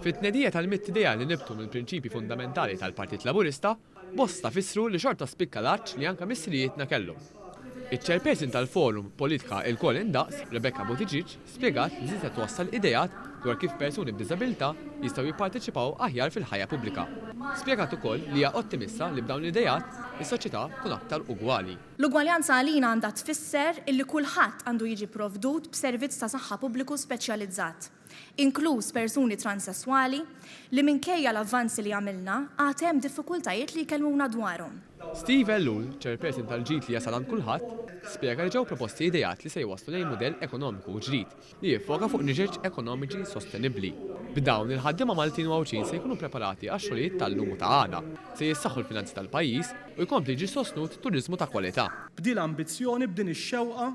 Fit-tnedija tal-mittidea li nibtu mill-prinċipji fundamentali tal-Partit Laburista, bosta fissru li xorta spikkalaċ li anka missirijietna kellu. Iċ-chairperson tal-forum politika il-kol indaqs, Rebecca Buttigieg, spiegat li zita twassal idejat dwar kif persuni b'diżabilità jistgħu jipparteċipaw aħjar fil-ħajja pubblika. Spjegat ukoll li hija ottimista li b'dawn l-idejat is-soċjetà tkun aktar ugwali. L-ugwaljanza għalina għandha tfisser illi kulħadd għandu jiġi provdut b'servizz ta' saħħa pubbliku speċjalizzat, inkluż persuni transessuali li minkejja l-avvanzi li għamilna għad hemm diffikultajiet li jkellmuna dwarhom. Steve Ellul, chairperson tal-ġid li jasal għand kulħadd, spjega li ġew proposti idejat li se jwasslu lejn mudell ekonomiku ġdid li jiffoka fuq niġeġ ekonomiċi sostenibbli. B'dawn il-ħaddiema Maltin u Awċin se jkunu preparati għax-xogħlijiet tal-lum ta' għada, se jissaħħu l-finanzi tal-pajjiż u jkompli jiġi sostnut turiżmu ta' kwalità. B'din l-ambizzjoni, b'din ix-xewqa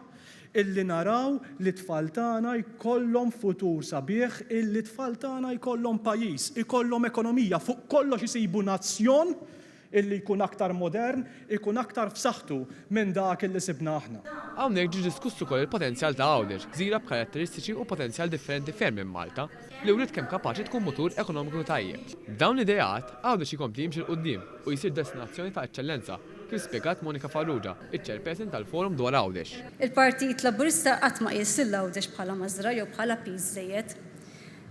illi naraw li t-tfal tagħna jkollhom futur sabiħ, illi t-tfal tagħna jkollhom pajjiż, ikollhom ekonomija, fuq kollox isibu nazzjon illi jkun aktar modern, jkun aktar f'saħħtu minn dak illi sibna aħna. Hawnhekk ġie diskussu wkoll il-potenzjal ta' Għawdex, gżira b'karatteristiċi u potenzjal differenti ferm minn Malta, li wrid kemm kapaċi tkun mutur ekonomiku tajjeb. B'dawn l-idejat, Għawdex jkompli jimxi l-qudiem u jsir destinazzjoni ta' eċċellenza, kif spjegat Monika Farrugia, iċ-chairperson tal-forum dwar Għawdex. Il-Partit Laburista qatt ma jissil Għawdex bħala mażra jew bħala piż żejjed.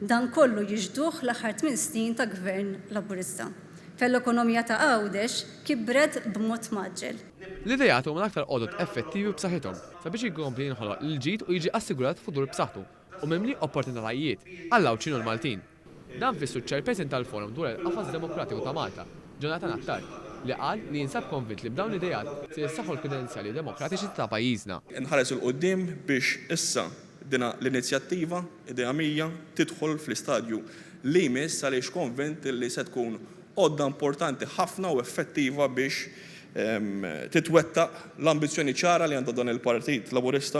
Dan kollu jiġduh l-aħħar 8 snin ta' gvern Laburista. Fell-ekonomija ta' Għawdex kibret b'mod maġġel. L-idejat huma aktar qodod effettivi b'saħħithom sabiex jkompli jinħoloq l-ġid u jiġi assigurat futur b'saħħtu u mimli opportunitajiet għall-Awċin u l-Maltin. Dan fissu ċ-chairperson tal-forum dwar il-qafas demokratiku ta' Malta, Jonathan Attar, li qal li jinsab konvint li b'dawn l-idejat se jissaħħu l-kredenzjali demokratiċi ta' pajjiżna. Nħares il-qoddim biex issa dina l-inizjattiva idea mija tidħol fl-istadju li jmiss għaliex konvint li se tkun għodda importanti ħafna u effettiva biex titwettaq l-ambizjoni ċara li għandha dan il-Partit Laburista.